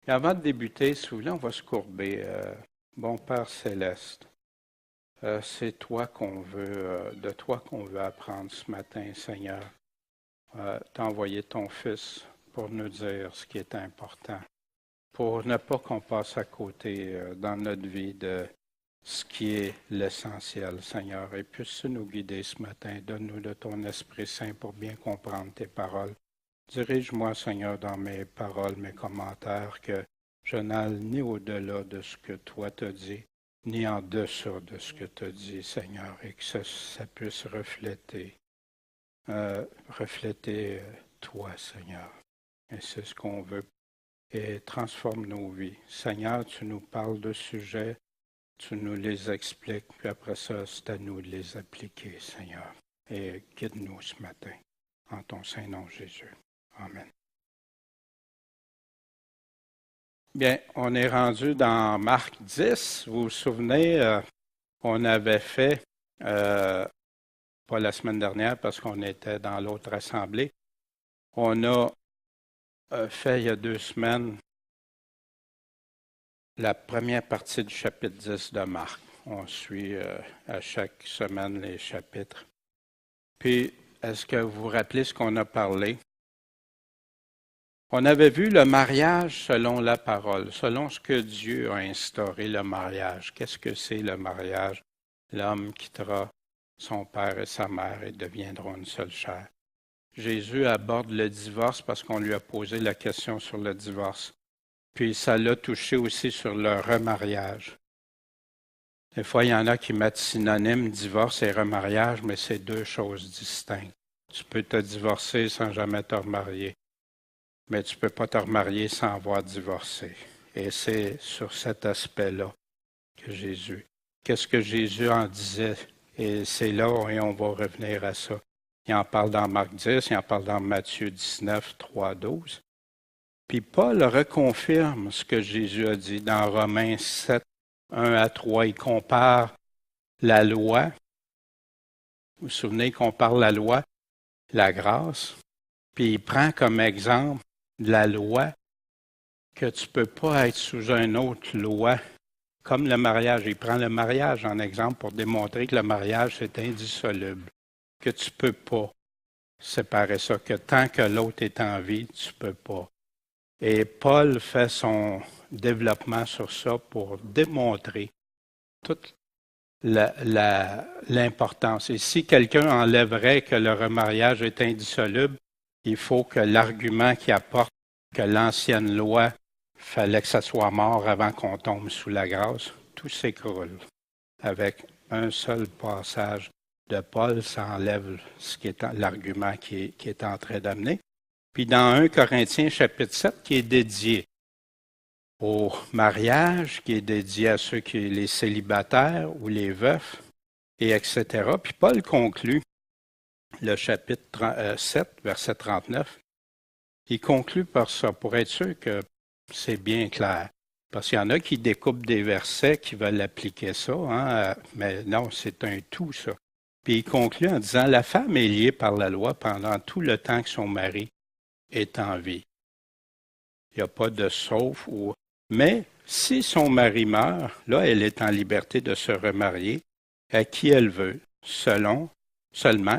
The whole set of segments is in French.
Et avant de débuter, si vous voulez, on va se courber. Bon Père céleste, c'est toi qu'on veut, de toi qu'on veut apprendre ce matin, Seigneur. T'as envoyé ton Fils pour nous dire ce qui est important, pour ne pas qu'on passe à côté dans notre vie de ce qui est l'essentiel, Seigneur. Et puisses-tu nous guider ce matin. Donne-nous de ton Esprit Saint pour bien comprendre tes paroles. Dirige-moi, Seigneur, dans mes paroles, mes commentaires, que je n'aille ni au-delà de ce que toi t'as dit, ni en dessous de ce que tu as dit, Seigneur, et que ça puisse refléter toi, Seigneur. Et c'est ce qu'on veut. Et transforme nos vies. Seigneur, tu nous parles de sujets, tu nous les expliques, puis après ça, c'est à nous de les appliquer, Seigneur. Et guide-nous ce matin. En ton saint nom, Jésus. Amen. Bien, on est rendu dans Marc 10. Vous vous souvenez, on avait fait, pas la semaine dernière parce qu'on était dans l'autre assemblée, on a fait il y a 2 semaines la première partie du chapitre 10 de Marc. On suit à chaque semaine les chapitres. Puis, est-ce que vous vous rappelez ce qu'on a parlé? On avait vu le mariage selon la parole, selon ce que Dieu a instauré le mariage. Qu'est-ce que c'est le mariage? L'homme quittera son père et sa mère et deviendront une seule chair. Jésus aborde le divorce parce qu'on lui a posé la question sur le divorce. Puis ça l'a touché aussi sur le remariage. Des fois, il y en a qui mettent synonyme divorce et remariage, mais c'est deux choses distinctes. Tu peux te divorcer sans jamais te remarier, mais tu ne peux pas te remarier sans avoir divorcé. Et c'est sur cet aspect-là que Jésus. Qu'est-ce que Jésus en disait? Et c'est là, et on va revenir à ça. Il en parle dans Marc 10, il en parle dans Matthieu 19, 3, 12. Puis Paul reconfirme ce que Jésus a dit dans Romains 7, 1 à 3. Il compare la loi. Vous vous souvenez qu'on parle la loi, la grâce. Puis il prend comme exemple de la loi que tu ne peux pas être sous une autre loi, comme le mariage. Il prend le mariage en exemple pour démontrer que le mariage, c'est indissoluble, que tu ne peux pas séparer ça, que tant que l'autre est en vie, tu ne peux pas. Et Paul fait son développement sur ça pour démontrer toute l'importance. Et si quelqu'un enlèverait que le remariage est indissoluble, il faut que l'argument qui apporte que l'ancienne loi fallait que ça soit mort avant qu'on tombe sous la grâce, tout s'écroule. Avec un seul passage de Paul, ça enlève ce qui est l'argument qui est en train d'amener. Puis dans 1 Corinthiens chapitre 7, qui est dédié au mariage, qui est dédié à ceux qui sont les célibataires ou les veufs, et etc. Puis Paul conclut le chapitre 7, verset 39. Il conclut par ça, pour être sûr que c'est bien clair. Parce qu'il y en a qui découpent des versets qui veulent appliquer ça, hein, mais non, c'est un tout, ça. Puis il conclut en disant, la femme est liée par la loi pendant tout le temps que son mari est en vie. Il n'y a pas de sauf ou... Mais si son mari meurt, là, elle est en liberté de se remarier à qui elle veut, seulement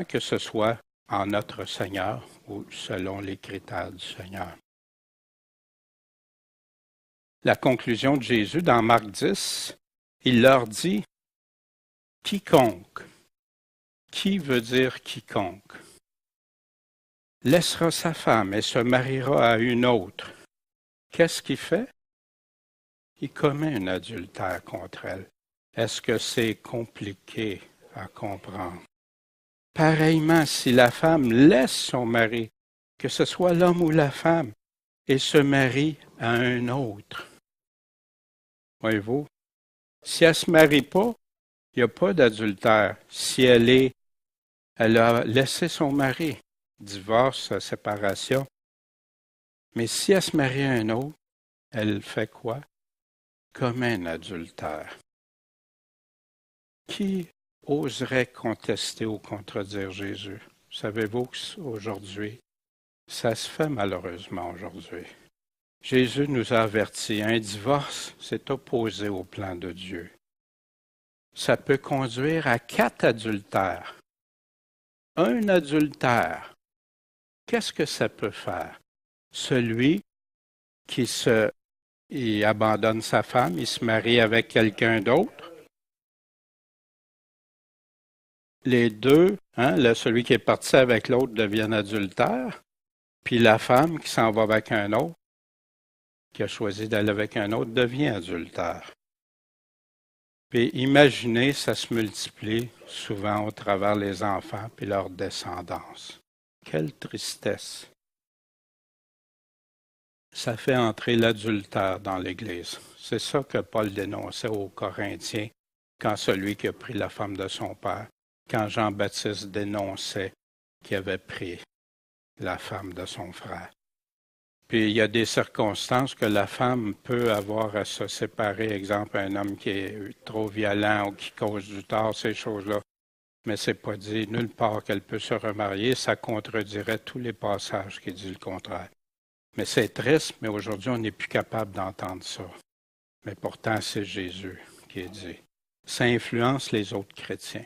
que ce soit en notre Seigneur ou selon les critères du Seigneur. La conclusion de Jésus dans Marc 10, il leur dit « Quiconque ». Qui veut dire quiconque? Laissera sa femme et se mariera à une autre. Qu'est-ce qu'il fait? Il commet un adultère contre elle. Est-ce que c'est compliqué à comprendre? Pareillement, si la femme laisse son mari, que ce soit l'homme ou la femme, et se marie à un autre. Voyez-vous? Si elle ne se marie pas, il n'y a pas d'adultère. Si elle a laissé son mari, divorce, séparation. Mais si elle se marie à un autre, elle fait quoi? Comme un adultère. Qui oserait contester ou contredire Jésus? Savez-vous qu'aujourd'hui, ça se fait malheureusement aujourd'hui. Jésus nous a avertis, un divorce, c'est opposé au plan de Dieu. Ça peut conduire à 4 adultères. Un adultère, qu'est-ce que ça peut faire? Celui qui il abandonne sa femme, il se marie avec quelqu'un d'autre. Les deux, celui qui est parti avec l'autre devient adultère, puis la femme qui s'en va avec un autre, qui a choisi d'aller avec un autre, devient adultère. Puis imaginez, ça se multiplie souvent au travers les enfants puis leur descendance. Quelle tristesse! Ça fait entrer l'adultère dans l'Église. C'est ça que Paul dénonçait aux Corinthiens quand celui qui a pris la femme de son père, quand Jean-Baptiste dénonçait qu'il avait pris la femme de son frère. Puis il y a des circonstances que la femme peut avoir à se séparer, exemple un homme qui est trop violent ou qui cause du tort, ces choses-là. Mais c'est pas dit nulle part qu'elle peut se remarier, ça contredirait tous les passages qui disent le contraire. Mais c'est triste, mais aujourd'hui on n'est plus capable d'entendre ça. Mais pourtant c'est Jésus qui est dit. Ça influence les autres chrétiens.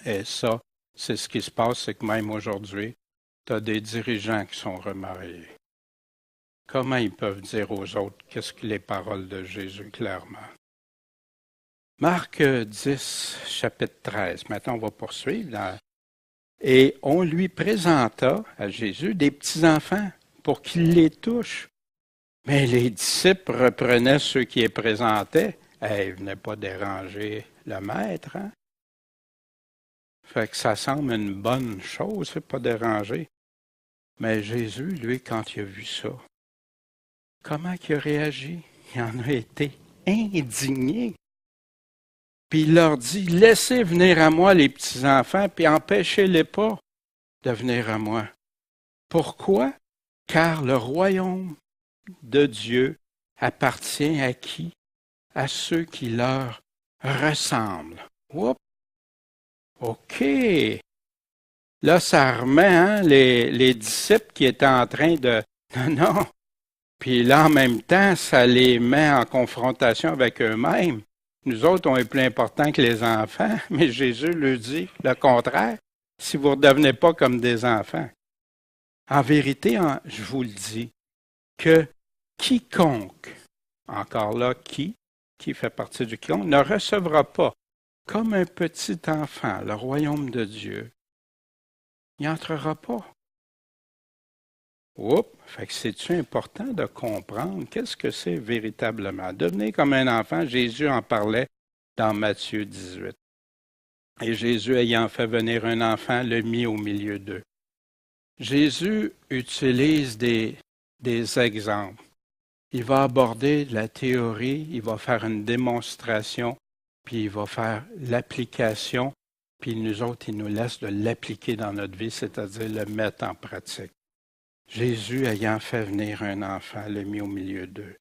Et ça, c'est ce qui se passe, c'est que même aujourd'hui, tu as des dirigeants qui sont remariés. Comment ils peuvent dire aux autres qu'est-ce que les paroles de Jésus clairement? Marc 10, chapitre 13. Maintenant, on va poursuivre. Et on lui présenta à Jésus des petits-enfants pour qu'il les touche. Mais les disciples reprenaient ceux qui les présentaient. Ils ne venaient pas déranger le maître. Fait que ça semble une bonne chose, c'est pas déranger. Mais Jésus, lui, quand il a vu ça, comment il a réagi? Il en a été indigné. Puis il leur dit, laissez venir à moi les petits-enfants, puis empêchez-les pas de venir à moi. Pourquoi? Car le royaume de Dieu appartient à qui? À ceux qui leur ressemblent. Oups! OK! Là, ça remet les disciples qui étaient en train de... Non! Puis là, en même temps, ça les met en confrontation avec eux-mêmes. Nous autres, on est plus importants que les enfants, mais Jésus leur dit le contraire. Si vous ne redevenez pas comme des enfants. En vérité, je vous le dis, que quiconque, encore là, qui fait partie du quiconque, ne recevra pas comme un petit enfant le royaume de Dieu. Il n'entrera pas. Oups! Fait que c'est-tu important de comprendre qu'est-ce que c'est véritablement? Devenir comme un enfant, Jésus en parlait dans Matthieu 18. Et Jésus, ayant fait venir un enfant, le mit au milieu d'eux. Jésus utilise des exemples. Il va aborder la théorie, il va faire une démonstration, puis il va faire l'application, puis nous autres, il nous laisse de l'appliquer dans notre vie, c'est-à-dire le mettre en pratique. Jésus, ayant fait venir un enfant, l'a mis au milieu d'eux.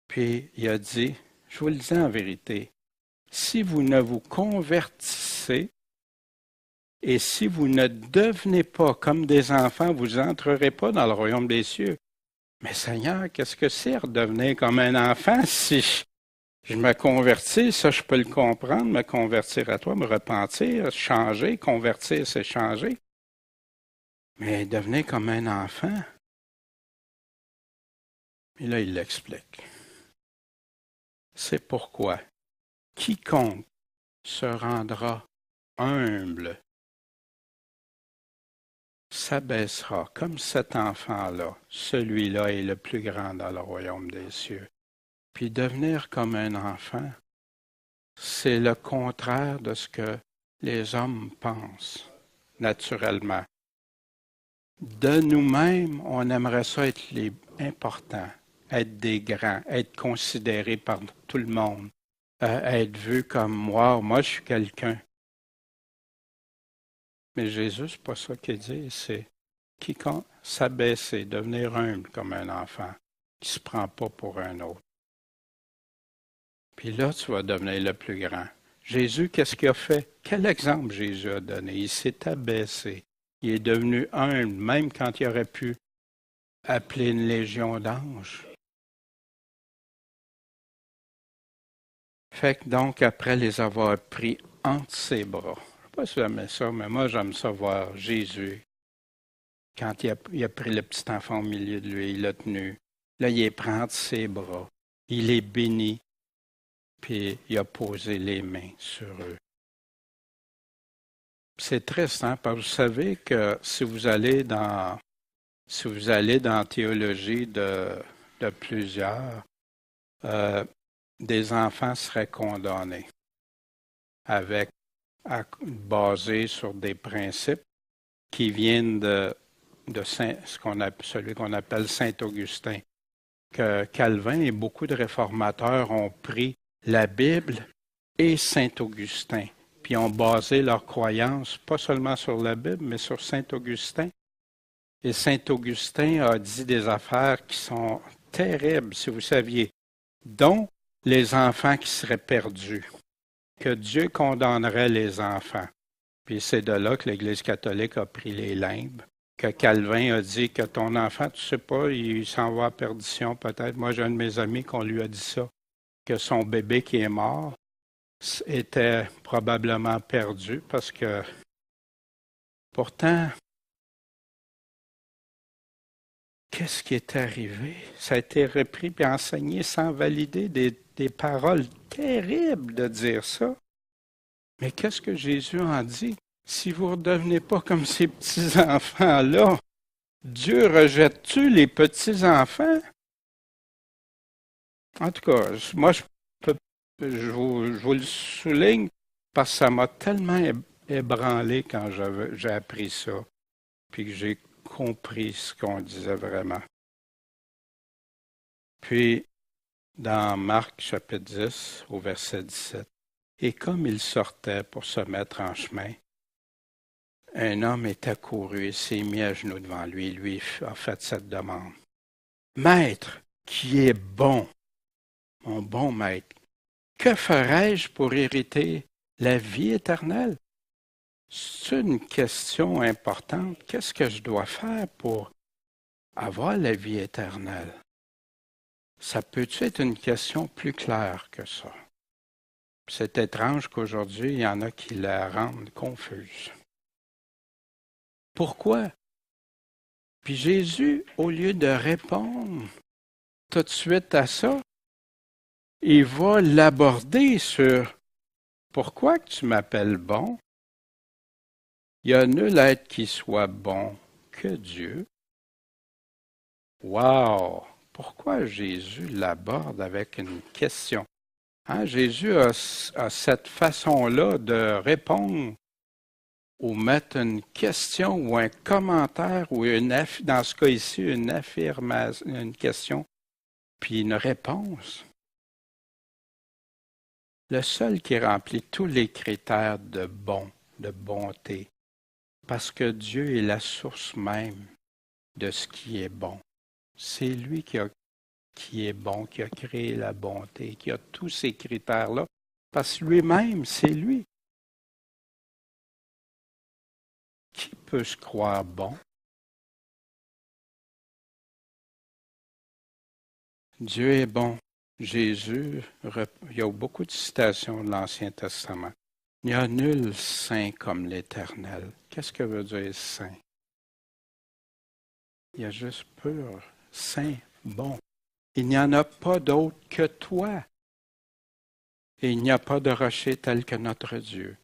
Puis il a dit, je vous le dis en vérité, si vous ne vous convertissez et si vous ne devenez pas comme des enfants, vous n'entrerez pas dans le royaume des cieux. Mais Seigneur, qu'est-ce que c'est redevenir comme un enfant si je me convertis? Ça, je peux le comprendre, me convertir à toi, me repentir, changer, convertir, c'est changer. Mais devenir comme un enfant. Et là, il l'explique. C'est pourquoi quiconque se rendra humble s'abaissera comme cet enfant-là. Celui-là est le plus grand dans le royaume des cieux. Puis devenir comme un enfant, c'est le contraire de ce que les hommes pensent naturellement. De nous-mêmes, on aimerait ça être les importants, être des grands, être considérés par tout le monde, être vu comme moi je suis quelqu'un. Mais Jésus, c'est pas ça qu'il dit, c'est quiconque s'abaisser, devenir humble comme un enfant, qui ne se prend pas pour un autre. Puis là, tu vas devenir le plus grand. Jésus, qu'est-ce qu'il a fait? Quel exemple Jésus a donné? Il s'est abaissé. Il est devenu humble, même quand il aurait pu appeler une légion d'anges. Fait que donc, après les avoir pris entre ses bras, je ne sais pas si j'aimais ça, mais moi, j'aime ça voir Jésus. Quand il a pris le petit enfant au milieu de lui, il l'a tenu. Là, il est pris entre ses bras. Il est béni, puis il a posé les mains sur eux. C'est triste, hein, parce que vous savez que si vous allez dans la théologie de plusieurs, des enfants seraient condamnés basés sur des principes qui viennent de celui qu'on appelle Saint-Augustin. Que Calvin et beaucoup de réformateurs ont pris la Bible et Saint-Augustin, puis ont basé leur croyance pas seulement sur la Bible, mais sur Saint-Augustin. Et Saint-Augustin a dit des affaires qui sont terribles, si vous saviez, dont les enfants qui seraient perdus, que Dieu condamnerait les enfants. Puis c'est de là que l'Église catholique a pris les limbes, que Calvin a dit que ton enfant, tu sais pas, il s'en va à perdition peut-être. Moi, j'ai un de mes amis qu'on lui a dit ça, que son bébé qui est mort était probablement perdu parce que pourtant, qu'est-ce qui est arrivé? Ça a été repris et enseigné sans valider des paroles terribles de dire ça. Mais qu'est-ce que Jésus en dit? Si vous ne redevenez pas comme ces petits-enfants-là, Dieu rejette-tu les petits-enfants? En tout cas, moi, je vous le souligne parce que ça m'a tellement ébranlé quand j'ai appris ça, puis que j'ai compris ce qu'on disait vraiment. Puis, dans Marc chapitre 10, au verset 17, « Et comme il sortait pour se mettre en chemin, un homme est accouru et s'est mis à genoux devant lui. Lui a fait cette demande. « Maître, qui est bon, mon bon maître, que ferais-je pour hériter la vie éternelle? » C'est une question importante. Qu'est-ce que je dois faire pour avoir la vie éternelle? Ça peut-tu être une question plus claire que ça? C'est étrange qu'aujourd'hui, il y en a qui la rendent confuse. Pourquoi? Puis Jésus, au lieu de répondre tout de suite à ça, il va l'aborder sur « Pourquoi que tu m'appelles bon? Il n'y a nul être qui soit bon que Dieu. » Wow! Pourquoi Jésus l'aborde avec une question? Hein, Jésus a cette façon-là de répondre ou mettre une question ou un commentaire ou dans ce cas ici, une affirmation, une question, puis une réponse. Le seul qui remplit tous les critères de bon, de bonté, parce que Dieu est la source même de ce qui est bon. C'est lui qui est bon, qui a créé la bonté, qui a tous ces critères-là, parce que lui-même, c'est lui. Qui peut se croire bon? Dieu est bon. Jésus, il y a beaucoup de citations de l'Ancien Testament. Il n'y a nul saint comme l'Éternel. Qu'est-ce que veut dire saint? Il y a juste pur, saint, bon. Il n'y en a pas d'autre que toi. Et il n'y a pas de rocher tel que notre Dieu.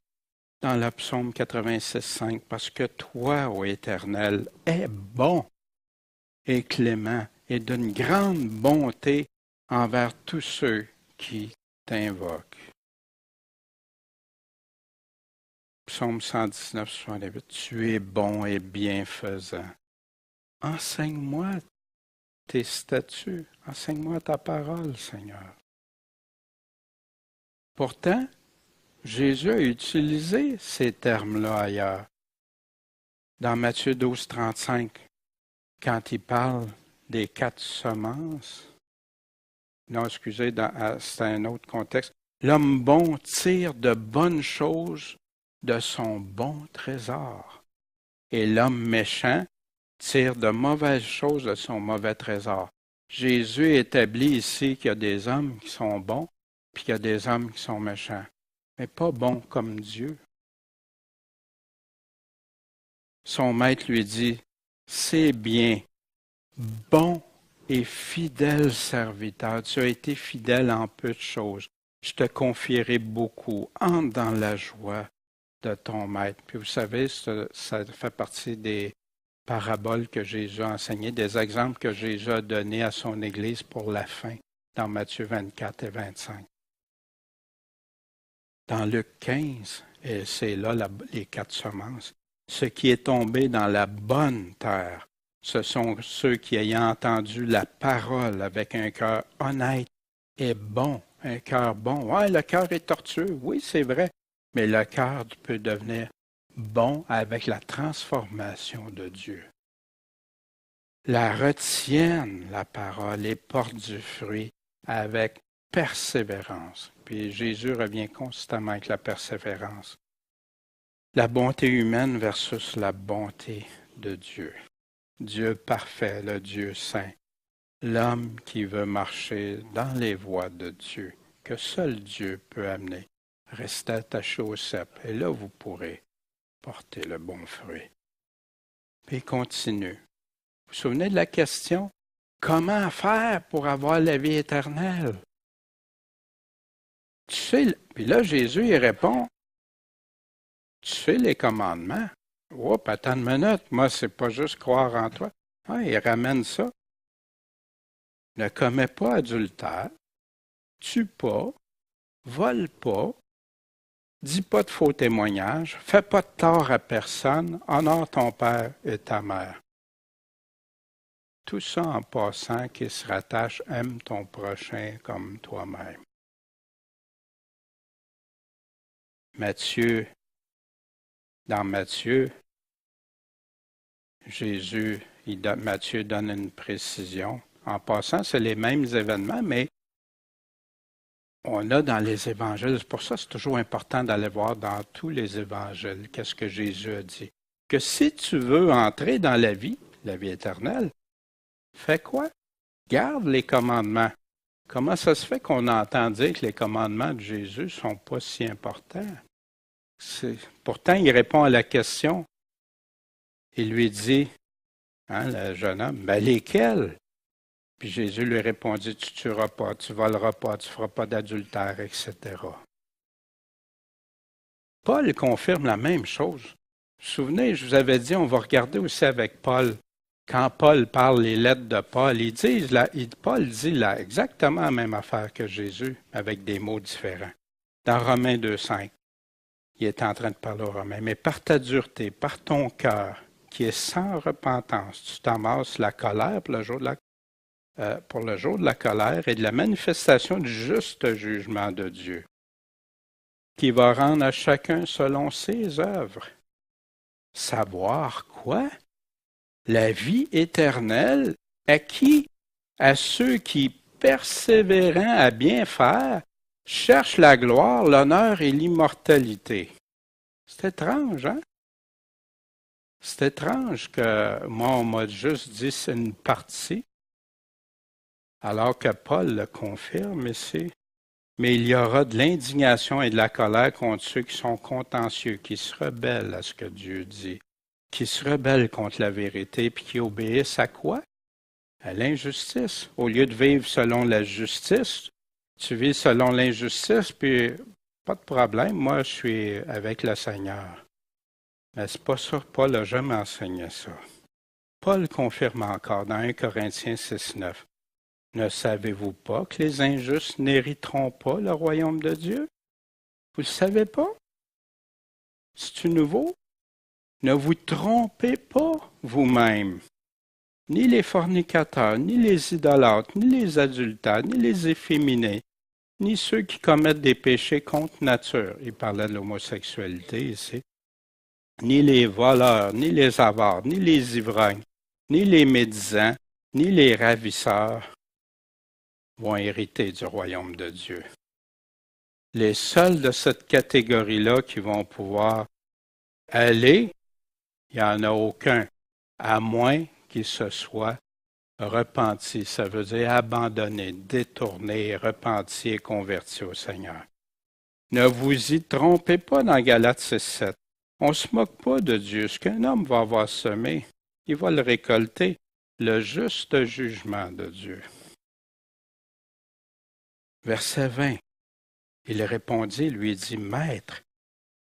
Dans le psaume 86,5, parce que toi, ô Éternel, es bon et clément et d'une grande bonté envers tous ceux qui t'invoquent. Psaume 119, 68, tu es bon et bienfaisant. Enseigne-moi tes statuts, enseigne-moi ta parole, Seigneur. Pourtant, Jésus a utilisé ces termes-là ailleurs. Dans Matthieu 12, 35, quand il parle des 4 semences, non, excusez, c'est un autre contexte. L'homme bon tire de bonnes choses de son bon trésor. Et l'homme méchant tire de mauvaises choses de son mauvais trésor. Jésus établit ici qu'il y a des hommes qui sont bons, puis qu'il y a des hommes qui sont méchants, mais pas bons comme Dieu. Son maître lui dit, « C'est bien, bon et fidèle serviteur, tu as été fidèle en peu de choses. Je te confierai beaucoup. Entre dans la joie de ton maître. » Puis vous savez, ça fait partie des paraboles que Jésus a enseignées, des exemples que Jésus a donnés à son Église pour la fin, dans Matthieu 24 et 25. Dans Luc 15, et c'est là les 4 semences, ce qui est tombé dans la bonne terre, ce sont ceux qui, ayant entendu la parole avec un cœur honnête et bon, un cœur bon. Ouais, le cœur est tortueux, oui, c'est vrai, mais le cœur peut devenir bon avec la transformation de Dieu. La retiennent, la parole, et portent du fruit avec persévérance. Puis Jésus revient constamment avec la persévérance. La bonté humaine versus la bonté de Dieu. Dieu parfait, le Dieu saint. L'homme qui veut marcher dans les voies de Dieu, que seul Dieu peut amener. Restez attaché au cep, et là vous pourrez porter le bon fruit. Puis il continue. Vous vous souvenez de la question? Comment faire pour avoir la vie éternelle? Tu sais, puis là Jésus il répond, tu sais les commandements. Oups, attends une minute, moi c'est pas juste croire en toi. Ah, il ramène ça. Ne commets pas adultère, tue pas, vole pas, dis pas de faux témoignages, fais pas de tort à personne, honore ton père et ta mère. Tout ça en passant qui se rattache, aime ton prochain comme toi-même. Dans Matthieu, Matthieu donne une précision. En passant, c'est les mêmes événements, mais on a dans les évangiles, c'est pour ça que c'est toujours important d'aller voir dans tous les évangiles qu'est-ce que Jésus a dit. Que si tu veux entrer dans la vie éternelle, fais quoi? Garde les commandements. Comment ça se fait qu'on entend dire que les commandements de Jésus ne sont pas si importants? Pourtant, il répond à la question. Il lui dit, le jeune homme, ben lesquels? Puis Jésus lui répondit, tu ne tueras pas, tu ne voleras pas, tu ne feras pas d'adultère, etc. Paul confirme la même chose. Vous vous souvenez, je vous avais dit, on va regarder aussi avec Paul. Quand Paul parle les lettres de Paul, Paul dit exactement la même affaire que Jésus, avec des mots différents. Dans Romains 2,5, il est en train de parler aux Romains. Mais par ta dureté, par ton cœur, qui est sans repentance, tu t'amasses la colère pour le jour de la colère et de la manifestation du juste jugement de Dieu, qui va rendre à chacun selon ses œuvres. Savoir quoi? La vie éternelle, à qui? À ceux qui, persévérant à bien faire, cherchent la gloire, l'honneur et l'immortalité. C'est étrange, hein? C'est étrange que moi, on m'a juste dit c'est une partie, alors que Paul le confirme ici. Mais il y aura de l'indignation et de la colère contre ceux qui sont contentieux, qui se rebellent à ce que Dieu dit, qui se rebellent contre la vérité, puis qui obéissent à quoi? À l'injustice. Au lieu de vivre selon la justice, tu vis selon l'injustice, puis pas de problème, moi je suis avec le Seigneur. Mais c'est pas ça, Paul n'a jamais enseigné ça. Paul confirme encore dans 1 Corinthiens 6,9. Ne savez-vous pas que les injustes n'hériteront pas le royaume de Dieu? Vous ne le savez pas? C'est-tu nouveau? Ne vous trompez pas vous-même. Ni les fornicateurs, ni les idolâtres, ni les adultères, ni les efféminés, ni ceux qui commettent des péchés contre nature. Il parlait de l'homosexualité ici. Ni les voleurs, ni les avares, ni les ivrognes, ni les médisants, ni les ravisseurs vont hériter du royaume de Dieu. Les seuls de cette catégorie-là qui vont pouvoir aller, il n'y en a aucun. à moins qu'il se soit repenti. Ça veut dire abandonné, détourné, repenti et converti au Seigneur. Ne vous y trompez pas dans Galates 6:7. On ne se moque pas de Dieu. Ce qu'un homme va avoir semé, il va le récolter. Le juste jugement de Dieu. Verset 20. Il répondit, lui dit, Maître.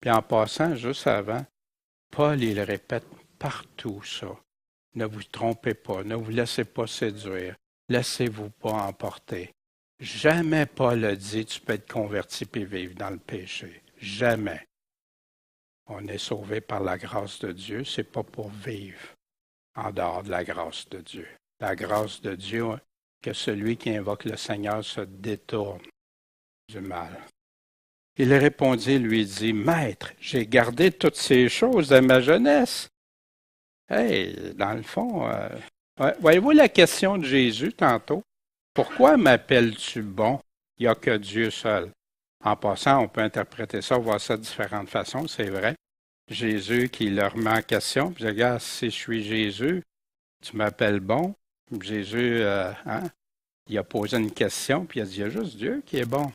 Puis en passant, juste avant, Paul, il répète partout ça. Ne vous trompez pas, ne vous laissez pas séduire, laissez-vous pas emporter. Jamais Paul a dit, tu peux être converti et vivre dans le péché. Jamais. On est sauvé par la grâce de Dieu, c'est pas pour vivre en dehors de la grâce de Dieu. La grâce de Dieu, que celui qui invoque le Seigneur se détourne du mal. Il répondit, lui dit, Maître, j'ai gardé toutes ces choses de ma jeunesse. Hey, dans le fond, voyez-vous la question de Jésus tantôt? Pourquoi m'appelles-tu bon? Il n'y a que Dieu seul. En passant, on peut interpréter ça, voir ça de différentes façons, c'est vrai. Jésus qui le remet en question, puis il dit, regarde, si je suis Jésus, tu m'appelles bon. Jésus, il a posé une question, puis il a dit, il y a juste Dieu qui est bon.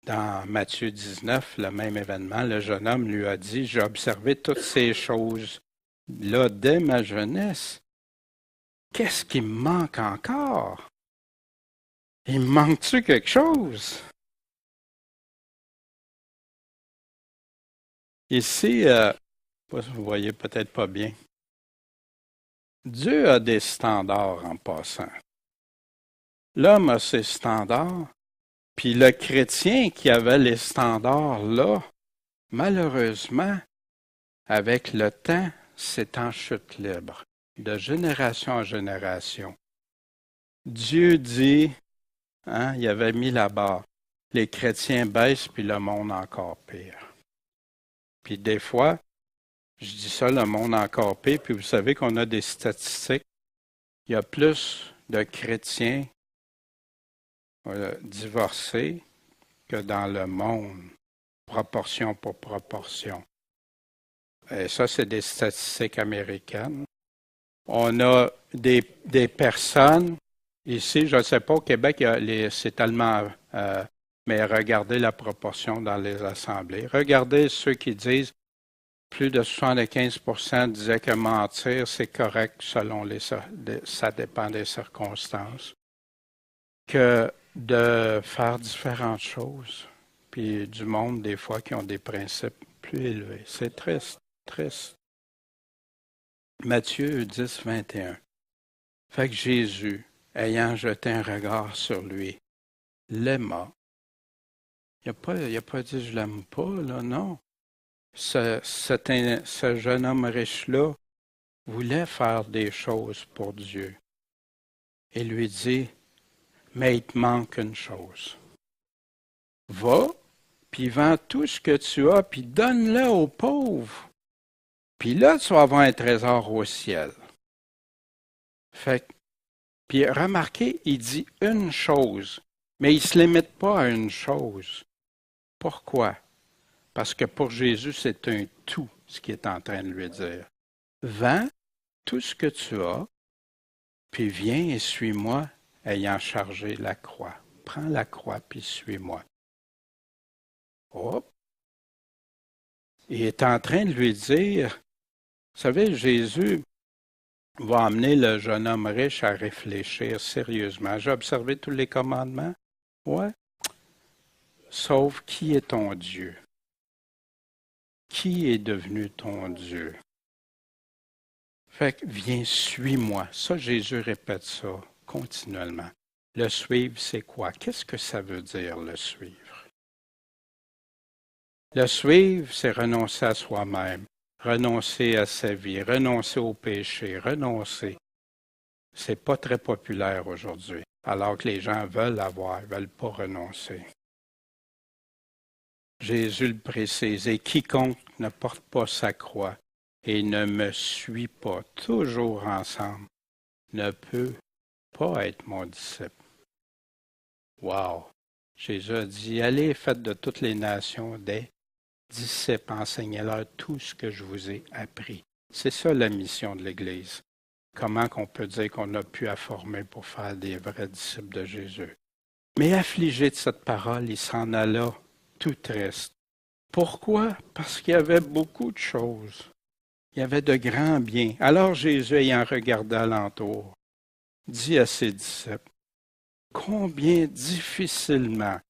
Dans Matthieu 19, le même événement, le jeune homme lui a dit, j'ai observé toutes ces choses-là dès ma jeunesse. Qu'est-ce qui me manque encore? Il me manque-tu quelque chose? Ici, vous voyez peut-être pas bien. Dieu a des standards en passant. L'homme a ses standards, puis le chrétien qui avait les standards là, malheureusement, avec le temps, c'est en chute libre, de génération en génération. Dieu dit, il avait mis la barre, les chrétiens baissent, puis le monde encore pire. Puis des fois, je dis ça, le monde encore pire, puis vous savez qu'on a des statistiques. Il y a plus de chrétiens divorcés que dans le monde, proportion pour proportion. Et ça, c'est des statistiques américaines. On a des personnes, ici, je ne sais pas, au Québec, c'est tellement... mais regardez la proportion dans les assemblées. Regardez ceux qui disent plus de 75% disaient que mentir, c'est correct selon ça dépend des circonstances. Que de faire différentes choses, puis du monde, des fois, qui ont des principes plus élevés. C'est triste, triste. Matthieu 10, 21. Fait que Jésus, ayant jeté un regard sur lui, l'aima. Il n'a pas dit je l'aime pas, là, non. Ce jeune homme riche-là voulait faire des choses pour Dieu. Et lui dit, mais il te manque une chose. Va, puis vends tout ce que tu as, puis donne-le aux pauvres. Puis là, tu vas avoir un trésor au ciel. Fait que, puis remarquez, il dit une chose, mais il ne se limite pas à une chose. Pourquoi? Parce que pour Jésus, c'est un tout, ce qu'il est en train de lui dire. Vends tout ce que tu as, puis viens et suis-moi, ayant chargé la croix. Prends la croix, puis suis-moi. Hop! Il est en train de lui dire, vous savez, Jésus va amener le jeune homme riche à réfléchir sérieusement. J'ai observé tous les commandements. Ouais. Sauf qui est ton Dieu? Qui est devenu ton Dieu? Fait que viens, suis-moi. Ça, Jésus répète ça continuellement. Le suivre, c'est quoi? Qu'est-ce que ça veut dire, le suivre? Le suivre, c'est renoncer à soi-même, renoncer à sa vie, renoncer au péché, renoncer. C'est pas très populaire aujourd'hui, alors que les gens veulent l'avoir, ils veulent pas renoncer. Jésus le précise, et quiconque ne porte pas sa croix et ne me suit pas toujours ensemble, ne peut pas être mon disciple. Wow! Jésus a dit, allez, faites de toutes les nations des disciples, enseignez-leur tout ce que je vous ai appris. C'est ça la mission de l'Église. Comment qu'on peut dire qu'on a pu la former pour faire des vrais disciples de Jésus. Mais affligé de cette parole, il s'en alla tout triste. Pourquoi? Parce qu'il y avait beaucoup de choses. Il y avait de grands biens. Alors Jésus, ayant regardé alentour, dit à ses disciples, combien difficilement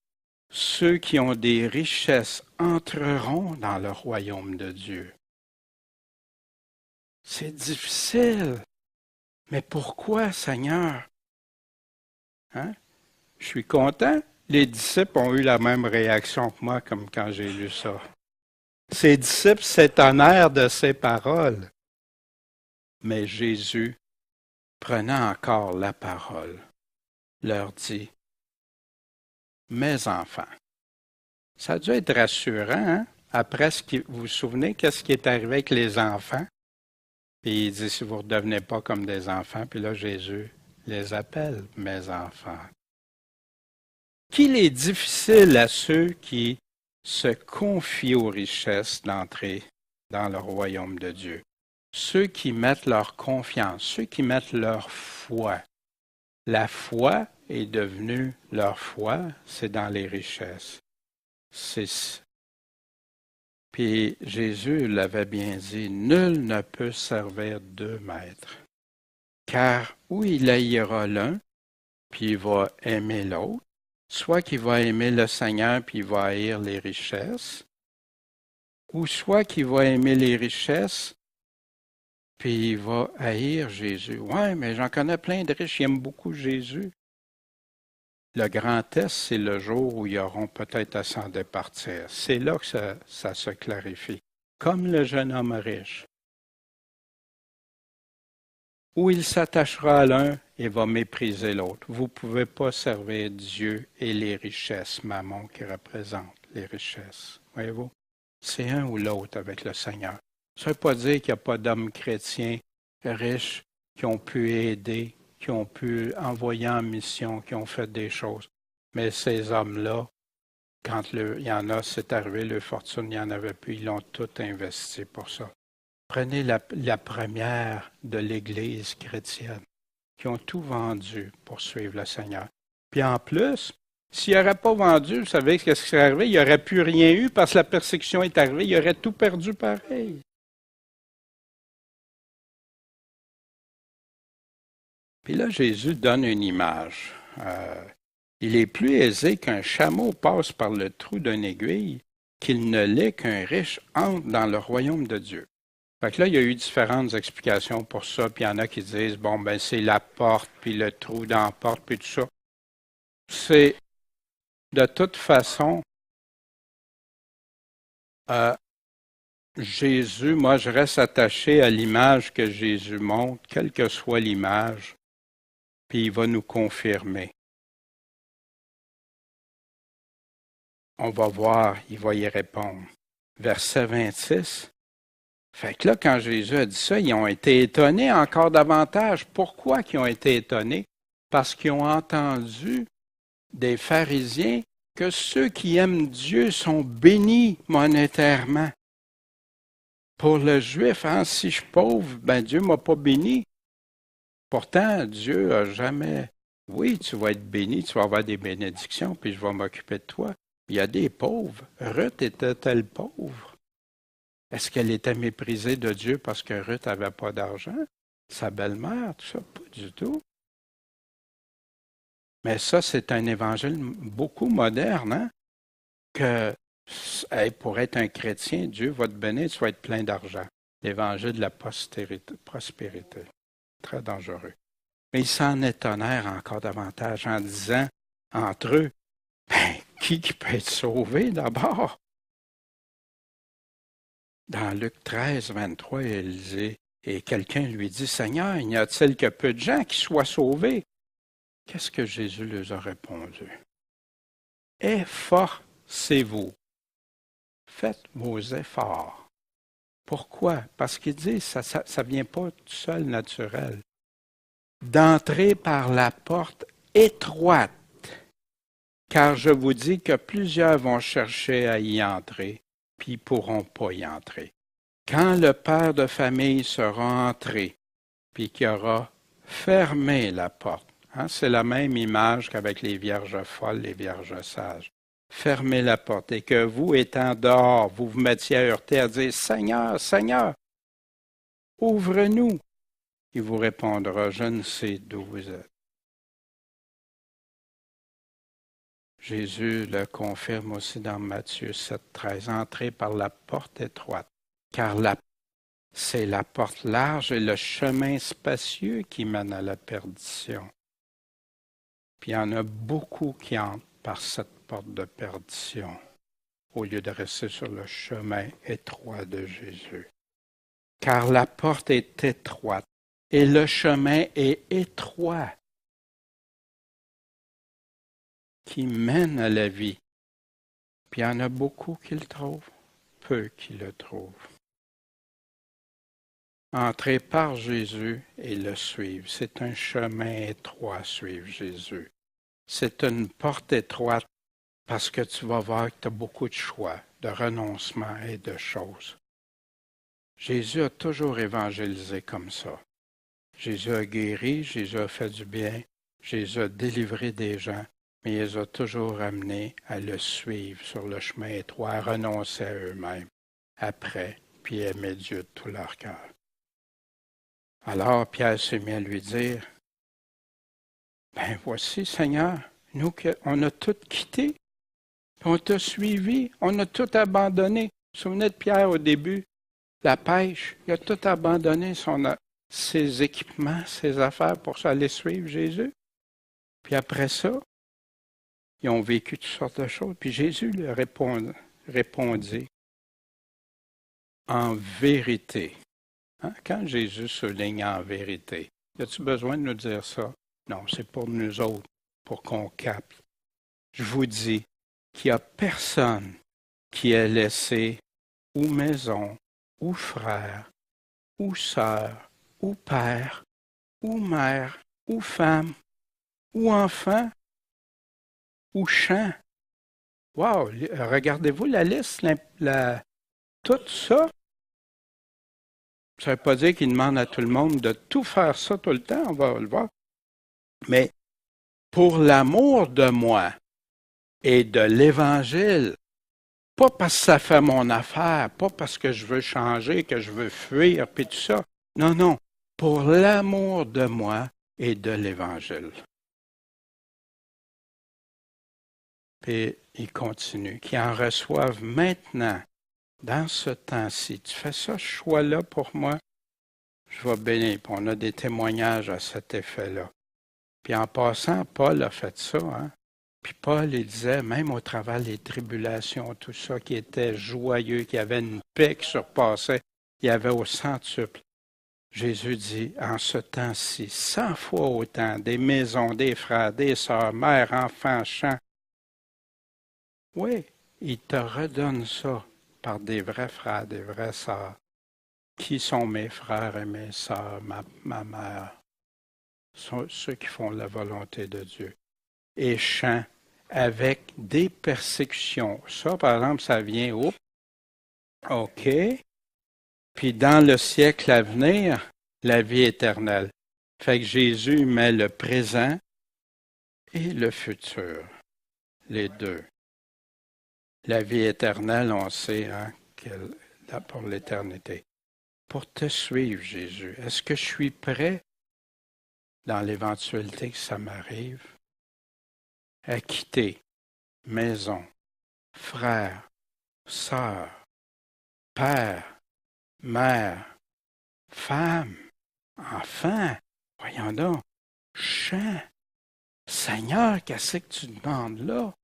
ceux qui ont des richesses entreront dans le royaume de Dieu. C'est difficile. Mais pourquoi, Seigneur? Hein? Je suis content. Les disciples ont eu la même réaction que moi, comme quand j'ai lu ça. Ses disciples s'étonnèrent de ses paroles. Mais Jésus, prenant encore la parole, leur dit, mes enfants. Ça a dû être rassurant, hein? Après, vous vous souvenez, qu'est-ce qui est arrivé avec les enfants? Puis il dit, si vous ne redevenez pas comme des enfants, puis là, Jésus les appelle mes enfants. Qu'il est difficile à ceux qui se confient aux richesses d'entrer dans le royaume de Dieu. Ceux qui mettent leur confiance, ceux qui mettent leur foi. La foi est devenue leur foi, c'est dans les richesses. Puis Jésus l'avait bien dit, nul ne peut servir deux maîtres. Car ou il haïra l'un, puis il va aimer l'autre, soit qu'il va aimer le Seigneur, puis il va haïr les richesses, ou soit qu'il va aimer les richesses, puis il va haïr Jésus. Ouais, mais j'en connais plein de riches, ils aiment beaucoup Jésus. Le grand test, c'est le jour où ils auront peut-être à s'en départir. C'est là que ça se clarifie. Comme le jeune homme riche. Ou il s'attachera à l'un et va mépriser l'autre. Vous ne pouvez pas servir Dieu et les richesses, Mammon qui représente les richesses. Voyez-vous? C'est un ou l'autre avec le Seigneur. Ça ne veut pas dire qu'il n'y a pas d'hommes chrétiens riches qui ont pu aider, qui ont pu envoyer en mission, qui ont fait des choses. Mais ces hommes-là, quand il y en a, c'est arrivé, leur fortune, il n'y en avait plus, ils l'ont tout investi pour ça. Prenez la première de l'Église chrétienne, qui ont tout vendu pour suivre le Seigneur. Puis en plus, s'ils n'auraient pas vendu, vous savez ce qui serait arrivé? Il n'y aurait plus rien eu parce que la persécution est arrivée, ils auraient tout perdu pareil. Puis là, Jésus donne une image. Il est plus aisé qu'un chameau passe par le trou d'une aiguille qu'il ne l'est qu'un riche entre dans le royaume de Dieu. Fait que là, il y a eu différentes explications pour ça, puis il y en a qui disent, bon, ben c'est la porte, puis le trou dans la porte, puis tout ça. C'est, de toute façon, Jésus, moi, je reste attaché à l'image que Jésus montre, quelle que soit l'image, puis il va nous confirmer. On va voir, il va y répondre. Verset 26. Fait que là, quand Jésus a dit ça, ils ont été étonnés encore davantage. Pourquoi ils ont été étonnés? Parce qu'ils ont entendu des pharisiens que ceux qui aiment Dieu sont bénis monétairement. Pour le juif, hein, si je suis pauvre, ben Dieu ne m'a pas béni. Pourtant, Dieu n'a jamais... Oui, tu vas être béni, tu vas avoir des bénédictions, puis je vais m'occuper de toi. Il y a des pauvres. Ruth était-elle pauvre? Est-ce qu'elle était méprisée de Dieu parce que Ruth n'avait pas d'argent? Sa belle-mère, tout ça? Pas du tout. Mais ça, c'est un évangile beaucoup moderne, hein? Que pour être un chrétien, Dieu va te bénir, tu vas être plein d'argent. L'évangile de la prospérité. Très dangereux. Mais ils s'en étonnèrent encore davantage en disant entre eux, ben, qui peut être sauvé d'abord? Dans Luc 13, 23, il dit, et quelqu'un lui dit, Seigneur, n'y a-t-il que peu de gens qui soient sauvés? Qu'est-ce que Jésus leur a répondu? Efforcez-vous. Faites vos efforts. Pourquoi? Parce qu'il dit, ça ne vient pas tout seul naturel. D'entrer par la porte étroite, car je vous dis que plusieurs vont chercher à y entrer puis ils ne pourront pas y entrer. Quand le père de famille sera entré, puis qu'il aura fermé la porte, hein, c'est la même image qu'avec les vierges folles, les vierges sages. Fermez la porte et que vous, étant dehors, vous vous mettiez à heurter à dire « Seigneur, Seigneur, ouvre-nous ». Il vous répondra « Je ne sais d'où vous êtes ». Jésus le confirme aussi dans Matthieu 7,13. Entrez par la porte étroite, car c'est la porte large et le chemin spacieux qui mène à la perdition. Puis il y en a beaucoup qui entrent par cette porte de perdition, au lieu de rester sur le chemin étroit de Jésus. Car la porte est étroite et le chemin est étroit qui mène à la vie. Puis il y en a beaucoup qui le trouvent, peu qui le trouvent. Entrez par Jésus et le suivre. C'est un chemin étroit, suivre Jésus. C'est une porte étroite parce que tu vas voir que tu as beaucoup de choix, de renoncement et de choses. Jésus a toujours évangélisé comme ça. Jésus a guéri, Jésus a fait du bien, Jésus a délivré des gens, mais il les a toujours amenés à le suivre sur le chemin étroit, à renoncer à eux-mêmes après, puis aimer Dieu de tout leur cœur. Alors Pierre s'est mis à lui dire, « Ben voici, Seigneur, nous, on a tout quitté, on t'a suivi, on a tout abandonné. » Vous vous souvenez de Pierre au début, la pêche, il a tout abandonné, ses équipements, ses affaires pour aller suivre Jésus. Puis après ça, ils ont vécu toutes sortes de choses. Puis Jésus leur répondit, « En vérité. » Hein? Quand Jésus souligne en vérité, y a-t-il besoin de nous dire ça? Non, c'est pour nous autres, pour qu'on capte. Je vous dis qu'il n'y a personne qui ait laissé ou maison, ou frère, ou sœur, ou père, ou mère, ou femme, ou enfant, ou champ. Wow! Regardez-vous la liste, tout ça. Ça ne veut pas dire qu'il demande à tout le monde de tout faire ça tout le temps, on va le voir. Mais pour l'amour de moi et de l'Évangile, pas parce que ça fait mon affaire, pas parce que je veux changer, que je veux fuir, puis tout ça. Non, non, pour l'amour de moi et de l'Évangile. Puis il continue, qu'ils en reçoivent maintenant, dans ce temps-ci. Tu fais ça, ce choix-là pour moi, je vais bénir. Puis on a des témoignages à cet effet-là. Puis en passant, Paul a fait ça, hein? Puis Paul, il disait, même au travers des tribulations, tout ça, qui était joyeux, qui avait une paix qui surpassait, il y avait au centuple. Jésus dit, en ce temps-ci, 100 fois autant, des maisons, des frères, des sœurs, mères, enfants, champs. Oui, il te redonne ça par des vrais frères, des vraies sœurs. Qui sont mes frères et mes sœurs, ma mère? Sont ceux qui font la volonté de Dieu. Et champs avec des persécutions. Ça, par exemple, ça vient où? OK. Puis dans le siècle à venir, la vie éternelle. Fait que Jésus met le présent et le futur. Les deux. La vie éternelle, on sait, hein, pour l'éternité. Pour te suivre, Jésus, est-ce que je suis prêt, dans l'éventualité que ça m'arrive, à quitter maison, frère, sœur, père, mère, femme, enfant, voyons donc, champ. Seigneur, qu'est-ce que tu demandes là?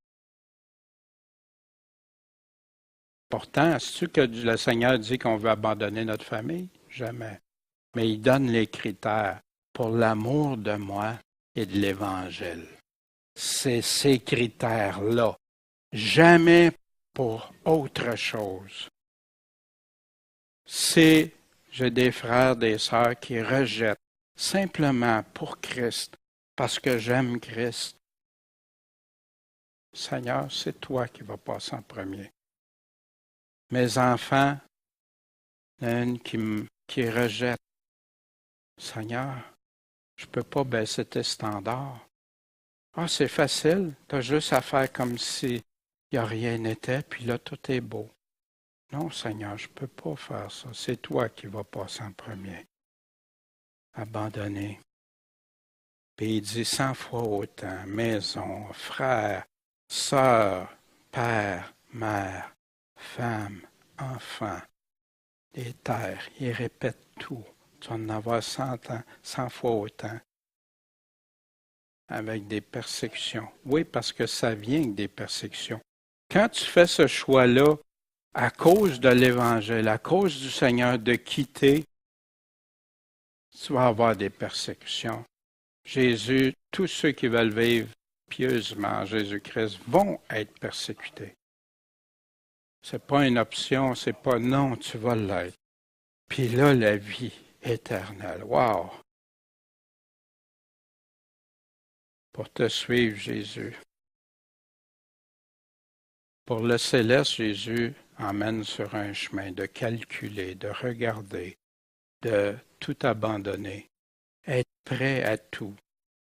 Pourtant, est-ce que le Seigneur dit qu'on veut abandonner notre famille? Jamais. Mais il donne les critères pour l'amour de moi et de l'Évangile. C'est ces critères-là. Jamais pour autre chose. J'ai des frères, des sœurs qui rejettent simplement pour Christ, parce que j'aime Christ. Seigneur, c'est toi qui vas passer en premier. Mes enfants, il y en a une qui rejette. Seigneur, je ne peux pas baisser tes standards. Ah, c'est facile, tu as juste à faire comme si il n'y a rien n'était, puis là, tout est beau. Non, Seigneur, je ne peux pas faire ça. C'est toi qui vas passer en premier. Abandonner. Puis il dit 100 fois autant, maison, frère, sœur, père, mère, femme, enfant, les terres. Il répète tout. Tu vas en avoir 100 fois autant. Avec des persécutions. Oui, parce que ça vient avec des persécutions. Quand tu fais ce choix-là, à cause de l'Évangile, à cause du Seigneur, de quitter, tu vas avoir des persécutions. Jésus, tous ceux qui veulent vivre pieusement en Jésus-Christ vont être persécutés. Ce n'est pas une option, c'est pas non, tu vas l'être. Puis là, la vie éternelle. Wow! Pour te suivre, Jésus. Pour le céleste, Jésus emmène sur un chemin de calculer, de regarder, de tout abandonner, être prêt à tout.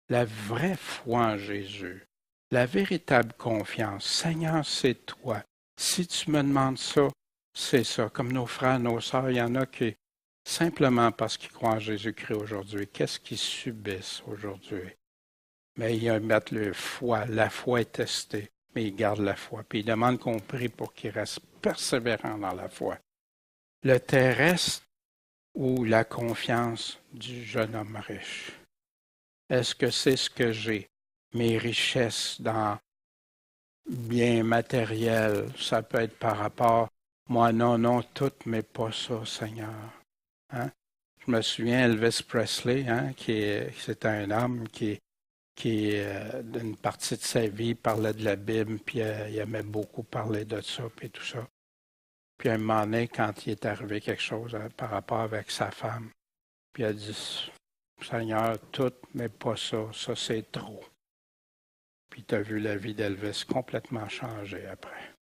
La vraie foi en Jésus, la véritable confiance. Seigneur, c'est toi. Si tu me demandes ça, c'est ça. Comme nos frères, nos sœurs, il y en a qui, simplement parce qu'ils croient en Jésus-Christ aujourd'hui, qu'est-ce qu'ils subissent aujourd'hui? Mais ils mettent leur foi. La foi est testée, mais ils gardent la foi. Puis ils demandent qu'on prie pour qu'ils restent persévérants dans la foi. Le terrestre ou la confiance du jeune homme riche? Est-ce que c'est ce que j'ai? Mes richesses dans biens matériels, ça peut être par rapport, moi non, tout, mais pas ça, Seigneur. Hein? Je me souviens Elvis Presley, hein, c'était un homme qui d'une partie de sa vie, parlait de la Bible, puis il aimait beaucoup parler de ça, puis tout ça. Puis à un moment donné, quand il est arrivé quelque chose par rapport avec sa femme, puis il a dit, Seigneur, tout, mais pas ça, ça c'est trop. Puis tu as vu la vie d'Elvis complètement changer après.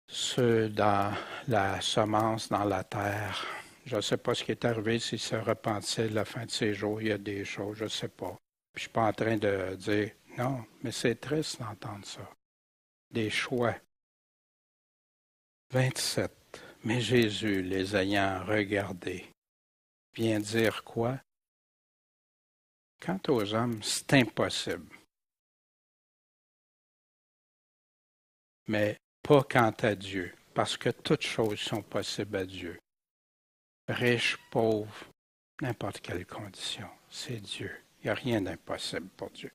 Ceux dans la semence, dans la terre, je ne sais pas ce qui est arrivé, s'il se repentit de la fin de ses jours, il y a des choses, je ne sais pas. Puis je ne suis pas en train de dire, non, mais c'est triste d'entendre ça. Des choix. 27. Mais Jésus, les ayant regardés, vient dire quoi? Quant aux hommes, c'est impossible. Mais pas quant à Dieu, parce que toutes choses sont possibles à Dieu. Riche, pauvre, n'importe quelle condition, c'est Dieu. Il n'y a rien d'impossible pour Dieu.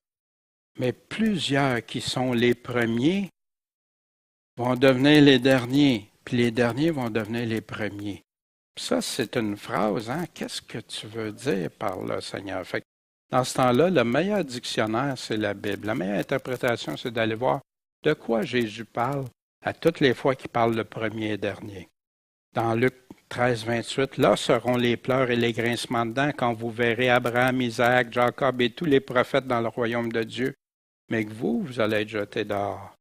Mais plusieurs qui sont les premiers vont devenir les derniers, puis les derniers vont devenir les premiers. Ça, c'est une phrase, hein? Qu'est-ce que tu veux dire par là, Seigneur? Fait que dans ce temps-là, le meilleur dictionnaire, c'est la Bible. La meilleure interprétation, c'est d'aller voir de quoi Jésus parle à toutes les fois qu'il parle le premier et dernier. Dans Luc 13, 28, là seront les pleurs et les grincements de dents quand vous verrez Abraham, Isaac, Jacob et tous les prophètes dans le royaume de Dieu, mais que vous allez être jetés dehors.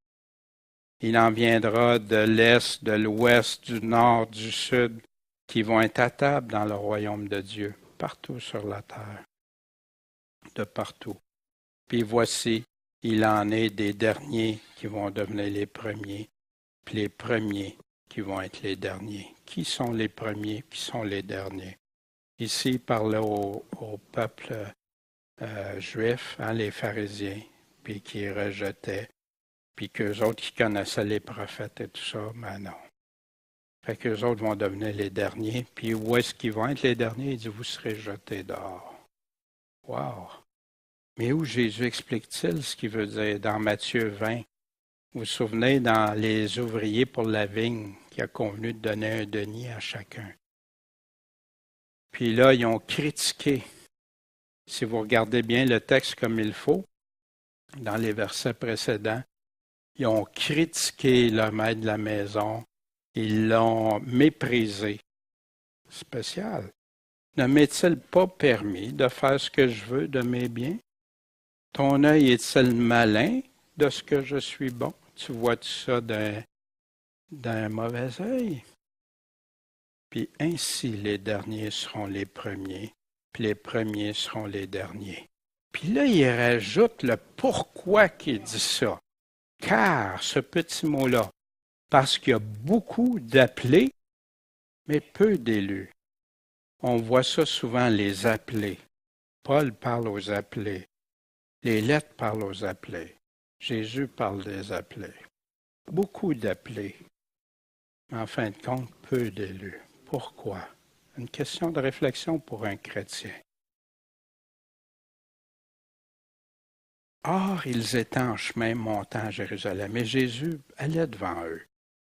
Il en viendra de l'est, de l'ouest, du nord, du sud, qui vont être à table dans le royaume de Dieu, partout sur la terre, de partout. Puis voici, il en est des derniers qui vont devenir les premiers, puis les premiers qui vont être les derniers. Qui sont les premiers, qui sont les derniers? Ici, il parlait au peuple juif, hein, les pharisiens, puis qui rejetaient, puis qu'eux autres qui connaissaient les prophètes et tout ça, mais non. Fait qu'eux autres vont devenir les derniers, puis où est-ce qu'ils vont être les derniers? Il dit, vous serez jetés dehors. Wow! Mais où Jésus explique-t-il ce qu'il veut dire dans Matthieu 20? Vous vous souvenez, dans les ouvriers pour la vigne, qui a convenu de donner un denier à chacun. Puis là, ils ont critiqué. Si vous regardez bien le texte comme il faut, dans les versets précédents, ils ont critiqué le maître de la maison, ils l'ont méprisé. Spécial. Ne m'est-il pas permis de faire ce que je veux de mes biens? Ton œil est-il malin de ce que je suis bon? Tu vois tout ça d'un mauvais œil? Puis ainsi les derniers seront les premiers, puis les premiers seront les derniers. Puis là, il rajoute le pourquoi qu'il dit ça. Car, ce petit mot-là, parce qu'il y a beaucoup d'appelés, mais peu d'élus. On voit ça souvent, les appelés. Paul parle aux appelés. Les lettres parlent aux appelés. Jésus parle des appelés. Beaucoup d'appelés, mais en fin de compte, peu d'élus. Pourquoi? Une question de réflexion pour un chrétien. Or, ils étaient en chemin montant à Jérusalem, et Jésus allait devant eux,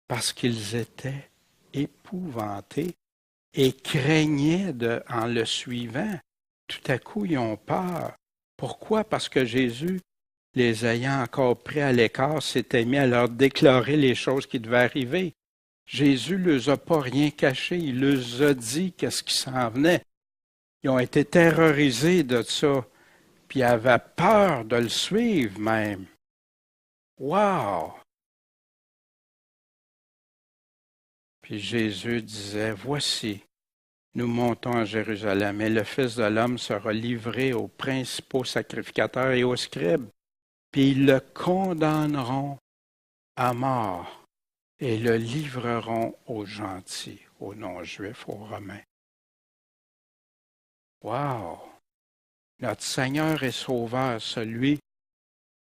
parce qu'ils étaient épouvantés et craignaient en le suivant. Tout à coup, ils ont peur. Pourquoi? Parce que Jésus, les ayant encore pris à l'écart, s'était mis à leur déclarer les choses qui devaient arriver. Jésus ne leur a pas rien caché, il leur a dit qu'est-ce qui s'en venait. Ils ont été terrorisés de ça, puis ils avaient peur de le suivre même. Wow! Puis Jésus disait, voici, nous montons à Jérusalem, et le Fils de l'homme sera livré aux principaux sacrificateurs et aux scribes, puis ils le condamneront à mort et le livreront aux gentils, aux non-juifs, aux Romains. Wow! Notre Seigneur et Sauveur, celui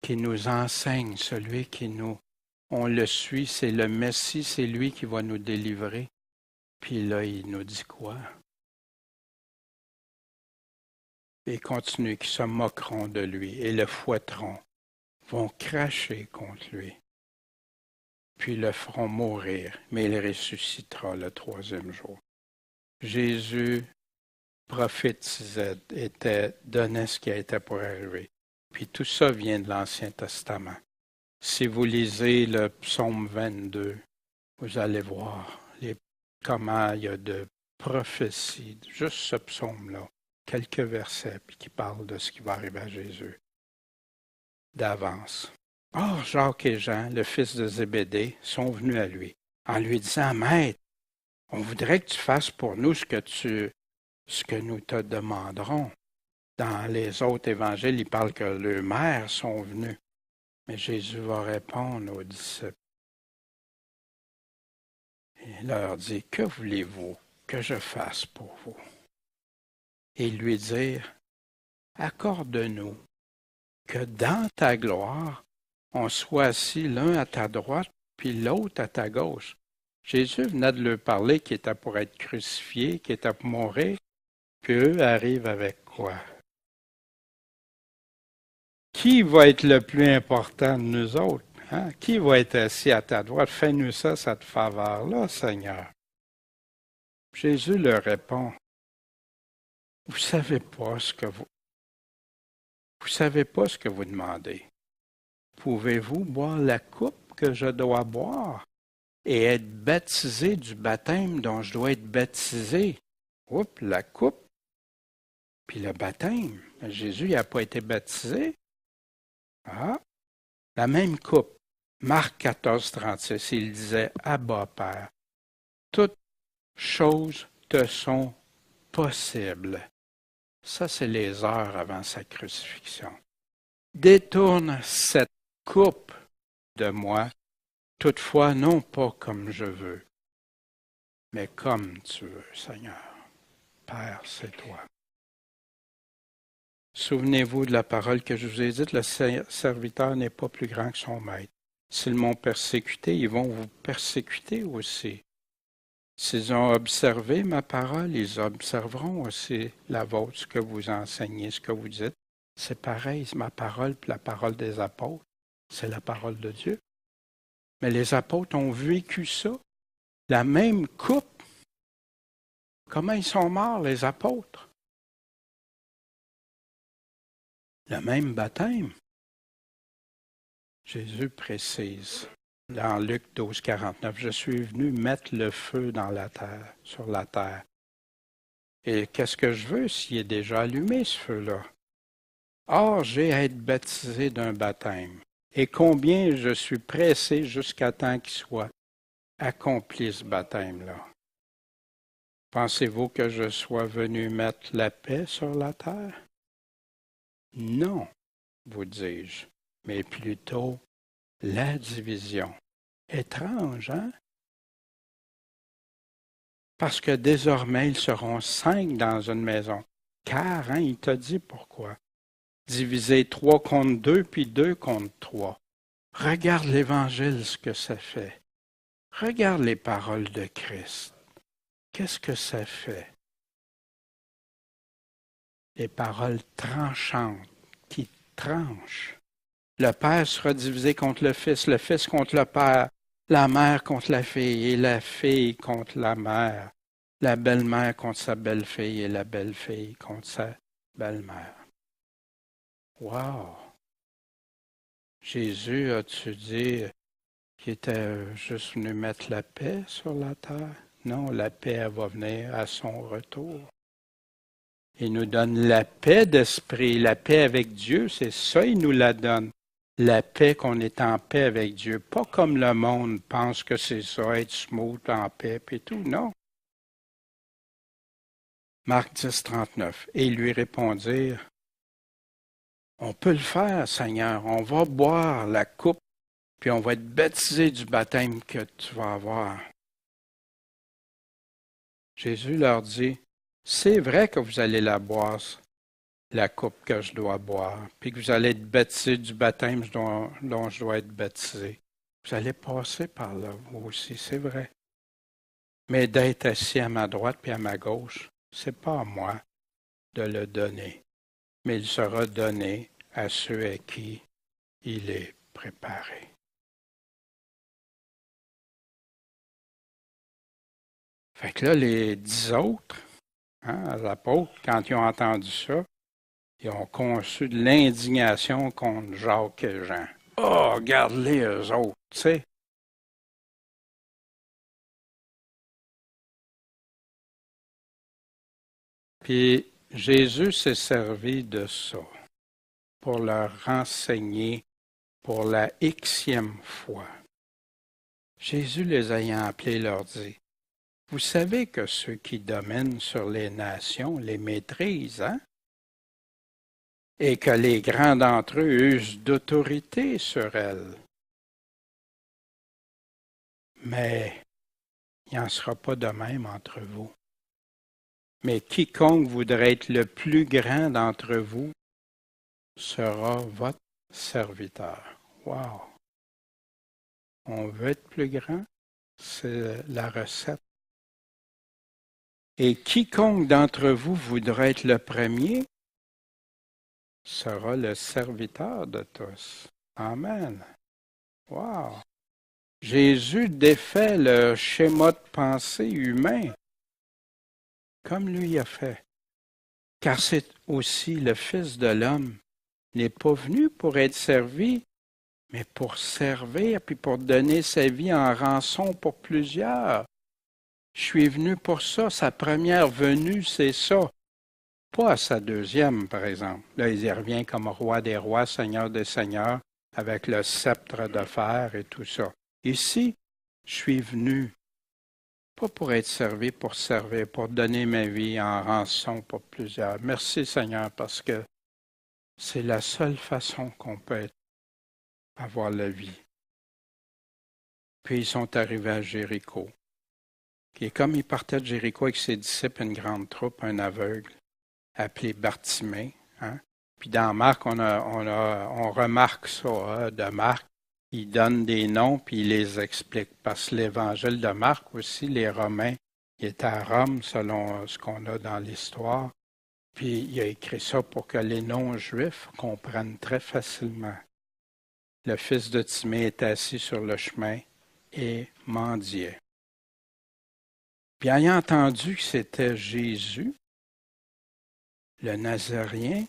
qui nous enseigne, celui qui on le suit, c'est le Messie, c'est lui qui va nous délivrer. Puis là, il nous dit quoi? Et continue, qui se moqueront de lui et le fouetteront, vont cracher contre lui, puis le feront mourir, mais il ressuscitera le troisième jour. Jésus prophétisait, donnait ce qui était pour arriver. Puis tout ça vient de l'Ancien Testament. Si vous lisez le psaume 22, vous allez voir comment il y a de prophéties, juste ce psaume-là, quelques versets, puis qui parlent de ce qui va arriver à Jésus d'avance. Or, Jacques et Jean, le fils de Zébédée, sont venus à lui, en lui disant, Maître, on voudrait que tu fasses pour nous ce que nous te demanderons. Dans les autres évangiles, il parle que leurs mères sont venues. Mais Jésus va répondre aux disciples. Il leur dit, que voulez-vous que je fasse pour vous? Et lui dire, accorde-nous que dans ta gloire, on soit assis l'un à ta droite, puis l'autre à ta gauche. Jésus venait de leur parler qu'il était pour être crucifié, qu'il était pour mourir, puis eux arrivent avec quoi? Qui va être le plus important de nous autres? Hein? Qui va être assis à ta droite? Fais-nous ça, cette faveur-là, Seigneur. Jésus leur répond, vous savez pas ce que vous demandez. Pouvez-vous boire la coupe que je dois boire et être baptisé du baptême dont je dois être baptisé? Oups, la coupe, puis le baptême. Jésus n'a pas été baptisé. Ah, la même coupe. Marc 14, 36, il disait, Abba, Père, toutes choses te sont possibles. Ça, c'est les heures avant sa crucifixion. Détourne cette coupe de moi, toutefois non pas comme je veux, mais comme tu veux, Seigneur. Père, c'est toi. Souvenez-vous de la parole que je vous ai dite, le serviteur n'est pas plus grand que son maître. S'ils m'ont persécuté, ils vont vous persécuter aussi. S'ils ont observé ma parole, ils observeront aussi la vôtre, ce que vous enseignez, ce que vous dites. C'est pareil, c'est ma parole puis la parole des apôtres. C'est la parole de Dieu. Mais les apôtres ont vécu ça. La même coupe. Comment ils sont morts, les apôtres? Le même baptême. Jésus précise dans Luc 12, 49, « Je suis venu mettre le feu dans la terre, sur la terre. Et qu'est-ce que je veux s'il est déjà allumé, ce feu-là? Or, j'ai à être baptisé d'un baptême. Et combien je suis pressé jusqu'à temps qu'il soit accompli ce baptême-là. Pensez-vous que je sois venu mettre la paix sur la terre? Non, vous dis-je, mais plutôt la division. Étrange, hein? Parce que désormais, ils seront 5 dans une maison. Car, hein, il t'a dit pourquoi. Diviser 3 contre 2, puis 2 contre 3. Regarde l'Évangile, ce que ça fait. Regarde les paroles de Christ. Qu'est-ce que ça fait? Les paroles tranchantes qui tranchent. Le Père sera divisé contre le Fils contre le Père, la mère contre la fille et la fille contre la mère, la belle-mère contre sa belle-fille et la belle-fille contre sa belle-mère. Wow! Jésus, as-tu dit qu'il était juste venu mettre la paix sur la terre? Non, la paix elle va venir à son retour. Il nous donne la paix d'esprit, la paix avec Dieu, c'est ça, il nous la donne. La paix qu'on est en paix avec Dieu, pas comme le monde pense que c'est ça, être smooth, en paix, et tout, non. Marc 10, 39. Et ils lui répondirent, on peut le faire, Seigneur, on va boire la coupe, puis on va être baptisé du baptême que tu vas avoir. Jésus leur dit, c'est vrai que vous allez la boire, la coupe que je dois boire, puis que vous allez être baptisé du baptême dont je dois être baptisé. Vous allez passer par là, vous aussi, c'est vrai. Mais d'être assis à ma droite puis à ma gauche, c'est pas à moi de le donner, mais il sera donné à ceux à qui il est préparé. Fait que là, les 10 autres, les apôtres, quand ils ont entendu ça, ils ont conçu de l'indignation contre Jacques et Jean. Oh, regarde-les eux autres, tu sais. Puis Jésus s'est servi de ça pour leur renseigner pour la Xème fois. Jésus les ayant appelés leur dit, vous savez que ceux qui dominent sur les nations les maîtrisent, hein? Et que les grands d'entre eux usent d'autorité sur elles. Mais il n'en sera pas de même entre vous. Mais quiconque voudrait être le plus grand d'entre vous sera votre serviteur. Wow! On veut être plus grand? C'est la recette. Et quiconque d'entre vous voudrait être le premier sera le serviteur de tous. Amen. Wow! Jésus défait le schéma de pensée humain, comme lui a fait. Car c'est aussi le Fils de l'homme n'est pas venu pour être servi, mais pour servir, puis pour donner sa vie en rançon pour plusieurs. Je suis venu pour ça. Sa première venue, c'est ça. Pas à sa deuxième, par exemple. Là, il y revient comme roi des rois, seigneur des seigneurs, avec le sceptre de fer et tout ça. Ici, je suis venu, pas pour être servi, pour servir, pour donner ma vie en rançon pour plusieurs. Merci, Seigneur, parce que c'est la seule façon qu'on peut avoir la vie. Puis ils sont arrivés à Jéricho. Et comme il partait de Jéricho avec ses disciples, une grande troupe, un aveugle, appelé Bartimée. Hein? Puis dans Marc, on remarque ça, de Marc. Il donne des noms, puis il les explique. Parce que l'évangile de Marc aussi, les Romains, il était à Rome, selon ce qu'on a dans l'histoire. Puis il a écrit ça pour que les non-juifs comprennent très facilement. Le fils de Timée était assis sur le chemin et mendiait. Puis ayant entendu que c'était Jésus, le Nazaréen,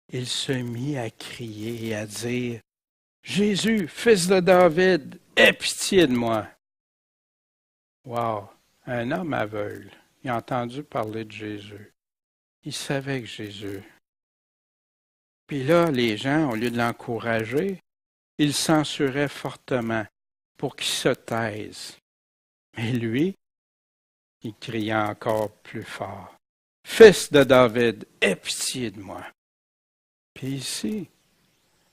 il se mit à crier et à dire, « Jésus, fils de David, aie pitié de moi! » Wow! Un homme aveugle, il a entendu parler de Jésus. Il savait que Jésus. Puis là, les gens, au lieu de l'encourager, il censurait fortement pour qu'il se taise. Mais lui, il criait encore plus fort. « Fils de David, aie pitié de moi! » Puis ici,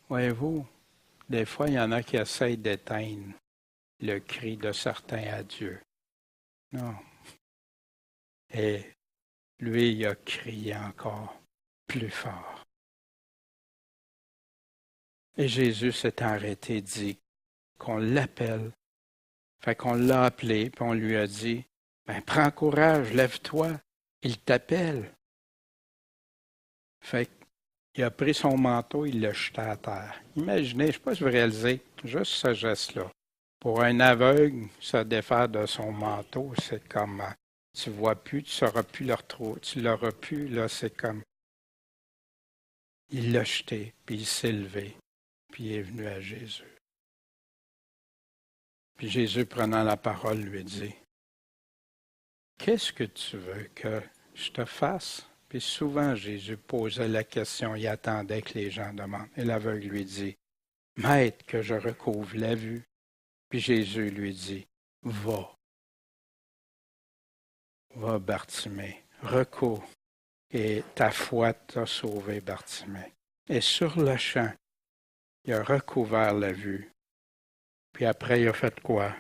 voyez-vous, des fois, il y en a qui essayent d'éteindre le cri de certains à Dieu. Non. Et lui, il a crié encore plus fort. Et Jésus s'est arrêté, dit qu'on l'appelle. Fait qu'on l'a appelé, puis on lui a dit, ben, prends courage, lève-toi, il t'appelle. Fait qu'il a pris son manteau, il l'a jeté à terre. Imaginez, je ne sais pas si vous réalisez, juste ce geste-là. Pour un aveugle, se défaire de son manteau, c'est comme, tu ne vois plus, tu ne sauras plus le retrouver, tu l'auras plus, là, c'est comme, il l'a jeté, puis il s'est levé, puis il est venu à Jésus. Puis Jésus, prenant la parole, lui dit, « Qu'est-ce que tu veux que je te fasse? » Puis souvent, Jésus posait la question, il attendait que les gens demandent. Et l'aveugle lui dit, « Maître, que je recouvre la vue. » Puis Jésus lui dit, « Va, va Bartimée, recours, et ta foi t'a sauvé, Bartimée. » Et sur le champ, il a recouvert la vue. Puis après, il a fait quoi?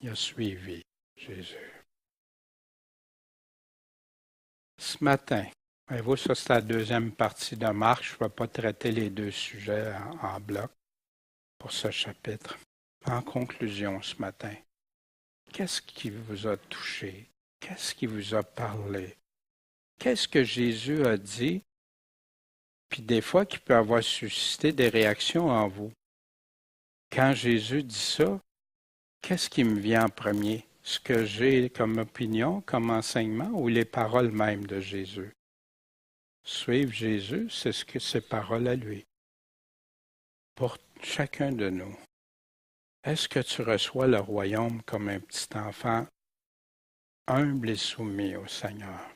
Il a suivi Jésus. Ce matin, voyez-vous, ça c'est la deuxième partie de Marc. Je ne vais pas traiter les deux sujets en bloc pour ce chapitre. En conclusion ce matin, qu'est-ce qui vous a touché? Qu'est-ce qui vous a parlé? Qu'est-ce que Jésus a dit? Puis des fois, qui peut avoir suscité des réactions en vous. Quand Jésus dit ça, qu'est-ce qui me vient en premier? Ce que j'ai comme opinion, comme enseignement, ou les paroles mêmes de Jésus? Suivre Jésus, c'est ce que ses paroles à lui. Pour chacun de nous, est-ce que tu reçois le royaume comme un petit enfant humble et soumis au Seigneur?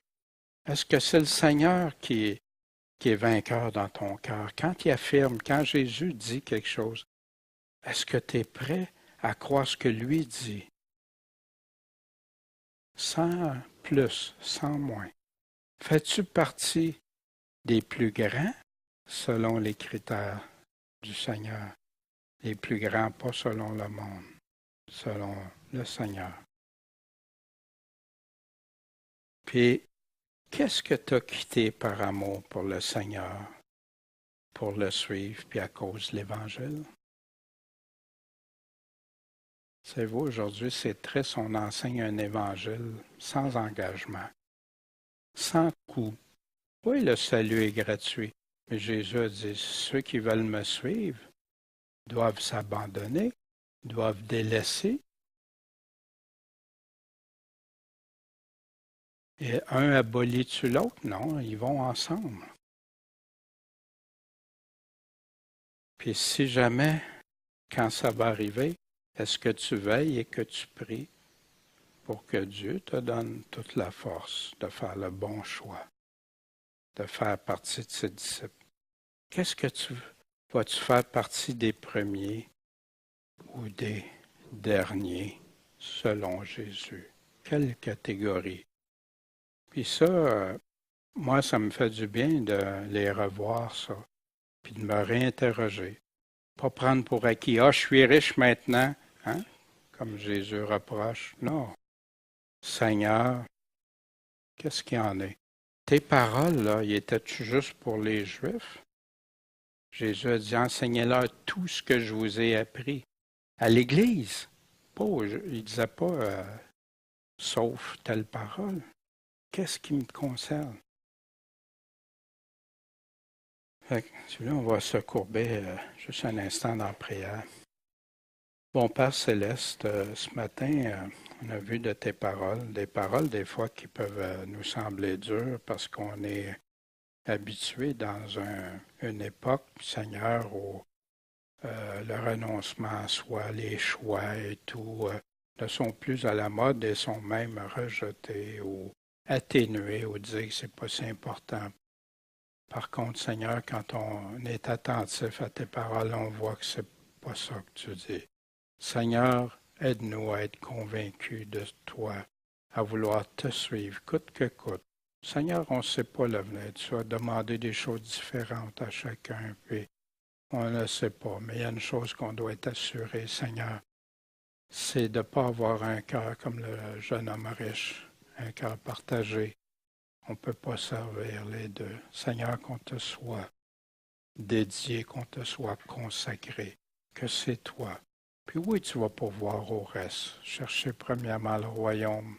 Est-ce que c'est le Seigneur qui est vainqueur dans ton cœur? Quand il affirme, quand Jésus dit quelque chose, est-ce que tu es prêt à croire ce que lui dit? Sans plus, sans moins. Fais-tu partie des plus grands selon les critères du Seigneur? Les plus grands, pas selon le monde, selon le Seigneur. Puis, qu'est-ce que tu as quitté par amour pour le Seigneur, pour le suivre, puis à cause de l'Évangile? Savez-vous, aujourd'hui, c'est triste, on enseigne un Évangile sans engagement, sans coût. Oui, le salut est gratuit, mais Jésus a dit, ceux qui veulent me suivre doivent s'abandonner, doivent délaisser. Et un abolit-tu l'autre? Non, ils vont ensemble. Puis si jamais, quand ça va arriver, est-ce que tu veilles et que tu pries pour que Dieu te donne toute la force de faire le bon choix, de faire partie de ses disciples? Qu'est-ce que vas-tu faire partie des premiers ou des derniers selon Jésus? Quelle catégorie? Puis ça, moi, ça me fait du bien de les revoir, ça, puis de me réinterroger. Pas prendre pour acquis, je suis riche maintenant, hein? Comme Jésus reproche. Non. Seigneur, qu'est-ce qu'il y en est? Tes paroles, là, y étaient-tu juste pour les Juifs? Jésus a dit, enseignez-leur tout ce que je vous ai appris. À l'Église. Il ne disait pas, sauf telle parole. Qu'est-ce qui me concerne? Fait que, là, on va se courber juste un instant dans la prière. Bon Père Céleste, ce matin, on a vu de tes paroles, des paroles des fois qui peuvent nous sembler dures parce qu'on est habitué dans une époque, Seigneur, où le renoncement à soi, les choix et tout ne sont plus à la mode et sont même rejetés ou atténués ou dire que c'est pas si important. Par contre, Seigneur, quand on est attentif à tes paroles, on voit que c'est pas ça que tu dis. Seigneur, aide-nous à être convaincus de toi, à vouloir te suivre, coûte que coûte. Seigneur, on ne sait pas l'avenir. Tu as demandé des choses différentes à chacun, puis on ne sait pas. Mais il y a une chose qu'on doit être assuré, Seigneur, c'est de ne pas avoir un cœur comme le jeune homme riche, un cœur partagé. On ne peut pas servir les deux. Seigneur, qu'on te soit dédié, qu'on te soit consacré, que c'est toi. Puis oui, tu vas pourvoir au reste. Chercher premièrement le royaume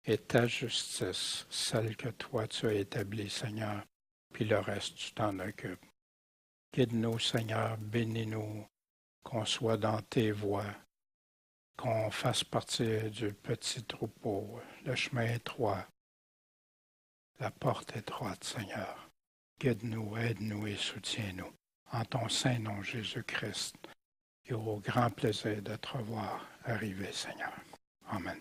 et ta justice, celle que toi tu as établie, Seigneur. Puis le reste, tu t'en occupes. Guide-nous, Seigneur, bénis-nous, qu'on soit dans tes voies, qu'on fasse partie du petit troupeau, le chemin étroit, la porte étroite, Seigneur. Guide-nous, aide-nous et soutiens-nous. En ton saint nom, Jésus-Christ, et au grand plaisir de te revoir arriver, Seigneur. Amen.